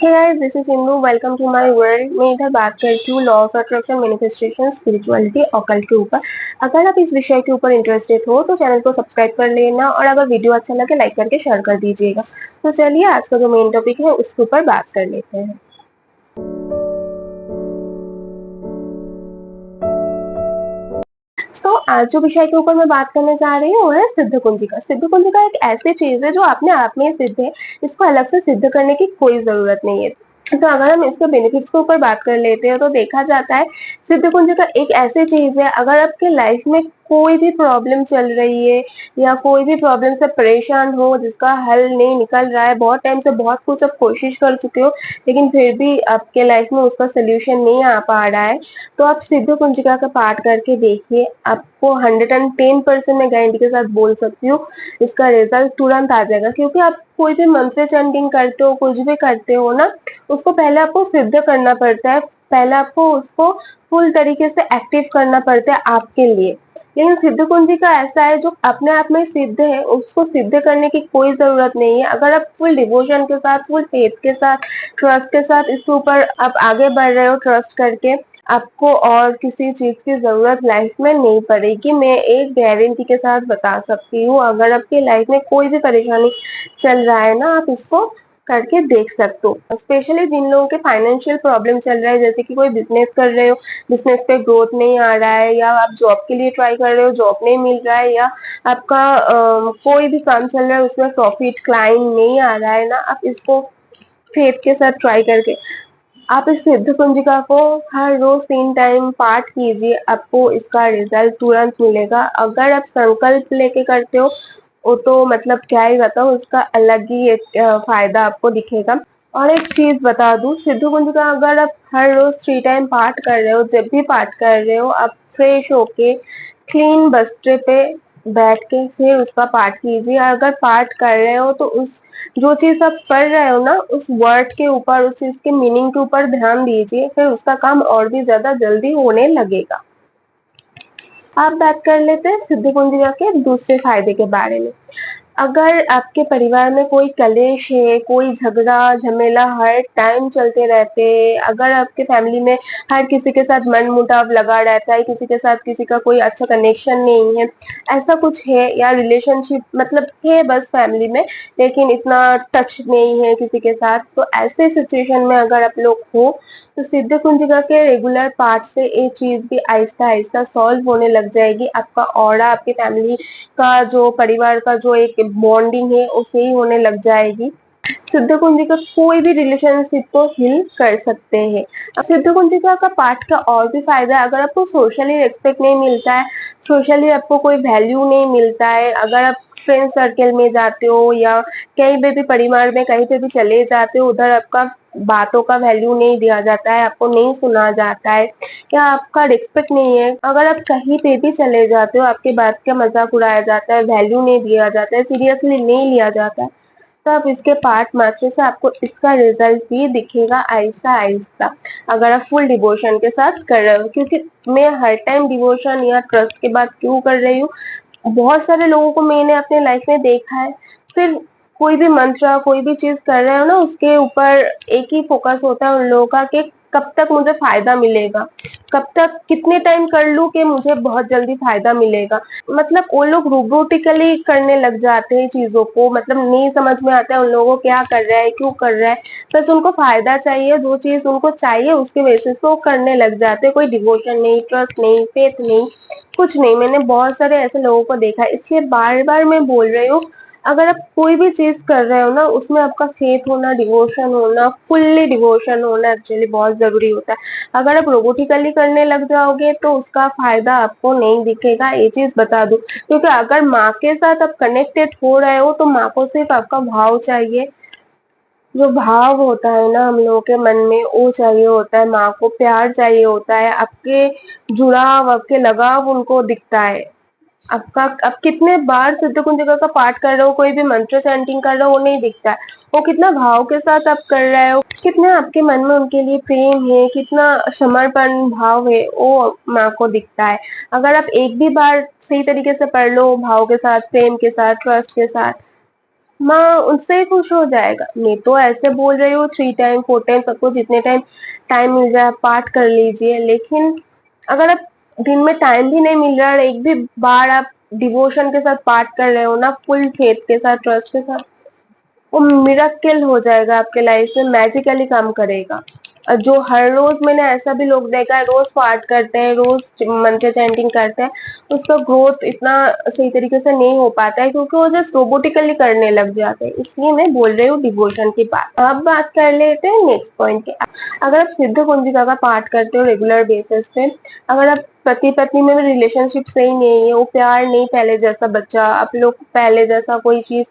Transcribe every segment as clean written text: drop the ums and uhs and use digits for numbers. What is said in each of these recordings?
Hey guys, this is Sindhu. Welcome to my world. मैं इधर बात करती हूँ law of attraction, manifestation, spirituality, occult के ऊपर। अगर आप इस विषय के ऊपर इंटरेस्टेड हो तो चैनल को सब्सक्राइब कर लेना, और अगर वीडियो अच्छा लगे लाइक करके शेयर कर दीजिएगा। तो चलिए आज का जो मेन टॉपिक है उसके ऊपर बात कर लेते हैं। तो आज जो विषय के ऊपर मैं बात करने जा रही हूँ वो है सिद्ध कुंजिका। सिद्ध कुंजिका एक ऐसी चीज है जो अपने आप में सिद्ध है, इसको अलग से सिद्ध करने की कोई जरूरत नहीं है। तो अगर हम इसके बेनिफिट्स के ऊपर बात कर लेते हैं तो देखा जाता है सिद्ध कुंजिका एक ऐसी चीज है, अगर आपके लाइफ में कोई भी प्रॉब्लम चल रही है या कोई भी प्रॉब्लम से परेशान हो जिसका हल नहीं निकल रहा है, बहुत टाइम से बहुत कुछ आप कोशिश कर चुके हो लेकिन फिर भी आपके लाइफ में उसका सोल्यूशन नहीं आ पा रहा है, तो आप सिद्ध कुंजिका का पाठ करके देखिए। आपको 110% मैं गारंटी के साथ बोल सकती हूँ इसका रिजल्ट तुरंत आ जाएगा। क्योंकि आप कोई भी मंत्र चैंटिंग करते हो, कुछ भी करते हो ना, उसको पहले आपको सिद्ध करना पड़ता है, पहले आपको उसको फुल तरीके से एक्टिव करना पड़ता है आपके लिए। लेकिन सिद्ध कुंजिका ऐसा है जो अपने आप में सिद्ध है, उसको सिद्ध करने की कोई जरूरत नहीं है। अगर आप फुल डिवोशन के साथ, फुल फेथ के साथ, ट्रस्ट के साथ इसके ऊपर आप आगे बढ़ रहे हो, ट्रस्ट करके, आपको और किसी चीज की जरूरत लाइफ में नहीं पड़ेगी। मैं एक गारंटी के साथ बता सकती हूँ, अगर आपकी लाइफ में कोई भी परेशानी चल रहा है ना, आप इसको करके देख सकते हो। स्पेशली जिन लोगों के फाइनेंशियल प्रॉब्लम चल रहा है, जैसे कि कोई बिजनेस कर रहे हो, बिजनेस पे ग्रोथ नहीं आ रहा है, या आप जॉब के लिए ट्राई कर रहे हो, जॉब नहीं मिल रहा है, या आपका कोई भी काम चल रहा है उसमें प्रॉफिट क्लाइंट नहीं आ रहा है ना, आप इसको फेथ के साथ ट्राई करके आप इस सिद्ध कुंजिका को हर रोज 3 टाइम पाठ कीजिए, आपको इसका रिजल्ट तुरंत मिलेगा। अगर आप संकल्प लेके करते हो वो तो मतलब क्या ही बताऊं, उसका अलग ही एक फायदा आपको दिखेगा। और एक चीज बता दूं, सिद्ध कुंजिका अगर आप हर रोज 3 टाइम पाठ कर रहे हो, जब भी पाठ कर रहे हो आप फ्रेश होके क्लीन वस्त्र पे बैठ के फिर उसका पाठ कीजिए। अगर पाठ कर रहे हो तो उस जो चीज आप पढ़ रहे हो ना, उस वर्ड के ऊपर, उस चीज के मीनिंग के ऊपर ध्यान दीजिए, फिर उसका काम और भी ज्यादा जल्दी होने लगेगा। आप बात कर लेते हैं सिद्ध कुंजिका के दूसरे फायदे के बारे में। अगर आपके परिवार में कोई कलेश है, कोई झगड़ा झमेला हर टाइम चलते रहते हैं, अगर आपके फैमिली में हर किसी के साथ मन मुटाव लगा रहता है, किसी के साथ किसी का कोई अच्छा कनेक्शन नहीं है, ऐसा कुछ है, या रिलेशनशिप मतलब है बस फैमिली में लेकिन इतना टच नहीं है किसी के साथ, तो ऐसे सिचुएशन में अगर आप लोग हो तो सिद्ध कुंजिका के रेगुलर पाठ से ये चीज भी आहिस्ता आहिस्ता सॉल्व होने लग जाएगी। आपका ऑरा, आपकी फैमिली का जो परिवार का जो एक बॉन्डिंग है उसे ही होने लग जाएगी। सिद्ध कुंजिका कोई भी रिलेशनशिप को हील कर सकते हैं। सिद्ध कुंजिका का पाठ का और भी फायदा है, अगर आपको सोशली रेस्पेक्ट नहीं मिलता है, सोशली आपको कोई वैल्यू नहीं मिलता है, अगर आप फ्रेंड सर्कल में जाते हो या कहीं पे भी परिवार में कहीं पे भी चले जाते हो, उधर आपका बातों का वैल्यू नहीं दिया जाता है, आपको नहीं सुना जाता है या आपका रिस्पेक्ट नहीं है, अगर आप कहीं पे भी चले जाते हो आपके बात का मजाक उड़ाया जाता है, वैल्यू नहीं दिया जाता है, सीरियसली नहीं लिया जाता है, तो आप इसके पाठ मात्र से आपको इसका रिजल्ट भी दिखेगा आहिस्ता आहिस्ता, अगर आप फुल डिवोशन के साथ कर रहे हो। क्योंकि मैं हर टाइम डिवोशन या ट्रस्ट की बात क्यों कर रही हूँ, बहुत सारे लोगों को मैंने अपने लाइफ में देखा है, सिर्फ कोई भी मंत्र, कोई भी चीज कर रहे हो ना, उसके ऊपर एक ही फोकस होता है उन लोगों का कि कब तक मुझे फायदा मिलेगा, कब तक कितने टाइम कर लूं कि मुझे बहुत जल्दी फायदा मिलेगा। मतलब वो लोग रोबोटिकली करने लग जाते हैं चीजों को, मतलब नहीं समझ में आता है उन लोगों को क्या कर रहा है, क्यों कर रहा है, बस उनको फायदा चाहिए, जो चीज उनको चाहिए उसके बेसिस पे वो करने लग जाते हैं। कोई डिवोशन नहीं, ट्रस्ट नहीं, फेथ नहीं, कुछ नहीं। मैंने बहुत सारे ऐसे लोगों को देखा है, इसलिए बार बार मैं बोल रही हूँ, अगर आप कोई भी चीज कर रहे हो ना, उसमें आपका फेथ होना, डिवोशन होना, फुल्ली डिवोशन होना एक्चुअली बहुत जरूरी होता है। अगर आप रोबोटिकली करने लग जाओगे तो उसका फायदा आपको नहीं दिखेगा, ये चीज बता दूं। क्योंकि अगर माँ के साथ आप कनेक्टेड हो रहे हो तो माँ को सिर्फ आपका भाव चाहिए, जो भाव होता है ना हम लोगों के मन में वो चाहिए होता है, माँ को प्यार चाहिए होता है, आपके जुड़ाव, आपके लगाव उनको दिखता है। आपका आप कितने बार सिद्ध कुंजिका का पाठ कर रहे हो, कोई भी मंत्र चैंटिंग कर रहे हो, वो नहीं दिखता है, वो कितना भाव के साथ आप कर रहे हो, कितना आपके मन में उनके लिए प्रेम है, कितना समर्पण भाव है, वो माँ को दिखता है। अगर आप एक भी बार सही तरीके से पढ़ लो, भाव के साथ, प्रेम के साथ, ट्रस्ट के साथ, माँ उनसे ही खुश हो जाएगा। मैं तो ऐसे बोल रही हूँ 3 टाइम 4 टाइम सबको जितने टाइम टाइम मिल रहा है पाठ कर लीजिए, लेकिन अगर आप दिन में टाइम भी नहीं मिल रहा है और एक भी बार आप डिवोशन के साथ पाठ कर रहे हो ना, फुल फेथ के साथ, ट्रस्ट के साथ, वो मिरेकल हो जाएगा आपके लाइफ में, मैजिकली काम करेगा। जो हर रोज मैंने ऐसा भी लोग देखा है, रोज पाठ करते हैं, रोज मंत्र चैंटिंग करते हैं, उसका ग्रोथ इतना सही तरीके से नहीं हो पाता है क्योंकि वो जस्ट रोबोटिकली करने लग जाते हैं। इसलिए मैं बोल रही हूँ डिवोशन की बात। अब बात कर लेते हैं नेक्स्ट पॉइंट की। अगर आप सिद्ध कुंजिका का पाठ करते हो रेगुलर बेसिस पे, अगर आप पति पत्नी में भी रिलेशनशिप सही नहीं है, वो प्यार नहीं पहले जैसा, बच्चा आप लोग पहले जैसा कोई चीज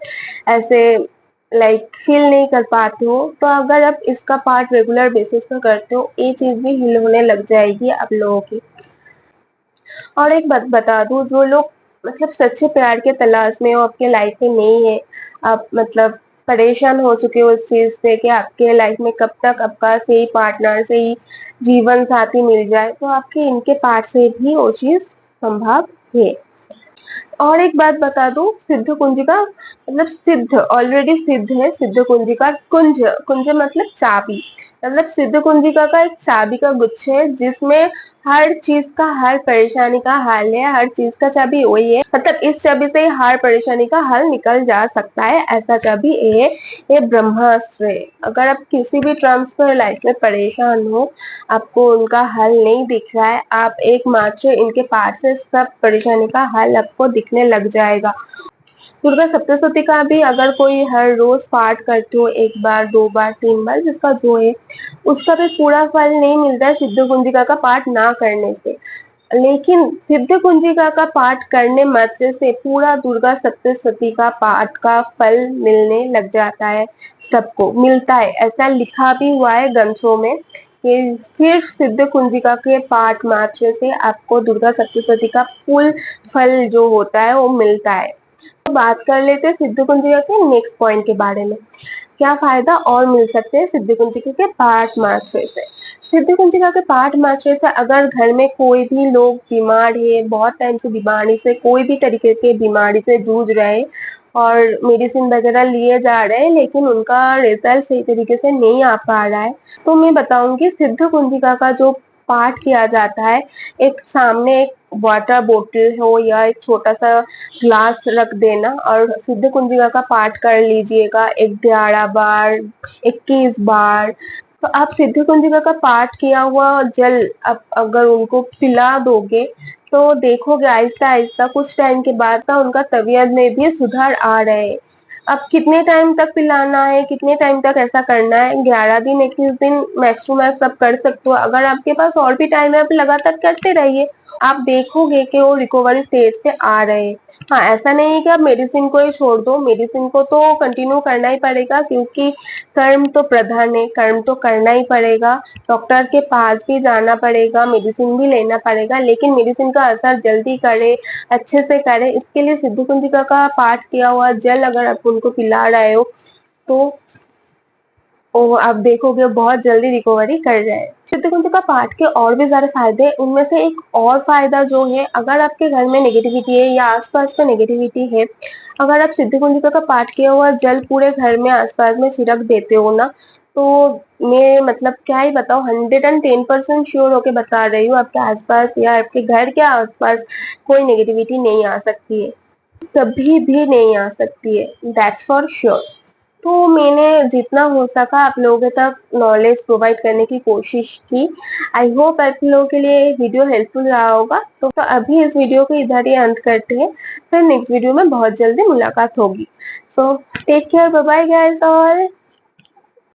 ऐसे फील नहीं कर पाते हो, तो अगर आप इसका पार्ट रेगुलर बेसिस पर करते हो, ये चीज भी हील होने लग जाएगी आप लोगों की। और एक बात बता दूं, जो लोग मतलब सच्चे प्यार के तलाश में हो, आपके लाइफ में नहीं है, आप मतलब परेशान हो चुके हो इस चीज से कि आपके लाइफ में कब तक आपका सही पार्टनर, सही जीवन साथी मिल जाए, तो आपके इनके पार्ट से भी वो चीज संभव है। और एक बात बता दूं, सिद्ध कुंजिका मतलब सिद्ध ऑलरेडी सिद्ध है, सिद्ध कुंजिका कुंज, कुंज मतलब चाबी, मतलब सिद्ध कुंजिका का एक चाबी का गुच्छ है जिसमें हर चीज का, हर परेशानी का हल है, हर चीज का चाबी वही है, मतलब इस चाबी से हर परेशानी का हल निकल जा सकता है, ऐसा चाबी ये ब्रह्मास्त्र है। अगर आप किसी भी टर्म्स पर लाइफ में परेशान हो, आपको उनका हल नहीं दिख रहा है, आप एकमात्र इनके पाठ से सब परेशानी का हल आपको दिखने लग जाएगा। दुर्गा सप्तशती का भी अगर कोई हर रोज पाठ करते हो, 1 बार 2 बार 3 बार जिसका जो है, उसका भी पूरा फल नहीं मिलता है सिद्ध कुंजिका का पाठ ना करने से, लेकिन सिद्ध कुंजिका का पाठ करने मात्र से पूरा दुर्गा सप्तशती का पाठ का फल मिलने लग जाता है, सबको मिलता है। ऐसा लिखा भी हुआ है ग्रंथों में कि सिर्फ सिद्ध कुंजिका के पाठ मात्र से आपको दुर्गा सप्तशती का फुल फल जो होता है वो मिलता है। तो बात कर लेते हैं सिद्ध कुंजिका के नेक्स्ट पॉइंट के बारे में। क्या फायदा और मिल सकते हैं सिद्ध कुंजिका के पाठ मात्र से? सिद्ध कुंजिका के पाठ मात्र से अगर घर में कोई भी लोग बीमार है, बहुत टाइम से बीमारी से, कोई भी तरीके के बीमारी से जूझ रहे हैं और मेडिसिन वगैरह लिए जा रहे हैं, लेकिन उनका रिजल्ट सही तरीके से नहीं आ पा रहा है, तो मैं बताऊंगी सिद्ध कुंजिका का जो पाठ किया जाता है, एक सामने एक वाटर बोतल हो या एक छोटा सा ग्लास रख देना और सिद्ध कुंजिका का पाठ कर लीजिएगा 11 बार, 21 बार। तो आप सिद्ध कुंजिका का पाठ किया हुआ जल आप अगर उनको पिला दोगे, तो देखोगे आहिस्ता आहिस्ता कुछ टाइम के बाद ना उनका तबीयत में भी सुधार आ रहे हैं। अब कितने टाइम तक पिलाना है, कितने टाइम तक ऐसा करना है, 11 दिन 21 दिन मैक्स टू मैक्स आप कर सकते हो। अगर आपके पास और भी टाइम है, आप लगातार करते रहिए, आप देखोगे कि वो रिकवरी स्टेज पे आ रहे हैं। हाँ, ऐसा नहीं है कि आप मेडिसिन को ही छोड़ दो, मेडिसिन को तो कंटिन्यू करना ही पड़ेगा क्योंकि कर्म तो प्रधान है, कर्म तो करना ही पड़ेगा, डॉक्टर के पास भी जाना पड़ेगा, मेडिसिन भी लेना पड़ेगा, लेकिन मेडिसिन का असर जल्दी करे, अच्छे से करे, इसके लिए सिद्ध कुंजिका का पाठ किया हुआ जल अगर आप उनको पिला रहे हो, तो आप देखोगे बहुत जल्दी रिकवरी कर रहे हैं। सिद्ध कुंजिका पाठ के और भी ज्यादा फायदे हैं, उनमें से एक और फायदा जो है, अगर आपके घर में नेगेटिविटी है या आसपास में नेगेटिविटी है, अगर आप सिद्ध कुंजिका का पाठ किया हुआ जल पूरे घर में आसपास में छिड़क देते हो ना, तो मैं मतलब क्या ही बताऊं, 110% श्योर होके बता रही हूँ, आपके आसपास या आपके घर के आसपास कोई नेगेटिविटी नहीं आ सकती है, कभी भी नहीं आ सकती है, दैट्स फॉर श्योर। तो मैंने जितना हो सका आप लोगों तक नॉलेज प्रोवाइड करने की कोशिश की। आई होप आप लोगों के लिए वीडियो हेल्पफुल रहा होगा। तो अभी इस वीडियो को इधर ही अंत करते हैं, फिर नेक्स्ट वीडियो में बहुत जल्दी मुलाकात होगी। So take care, bye bye guys all.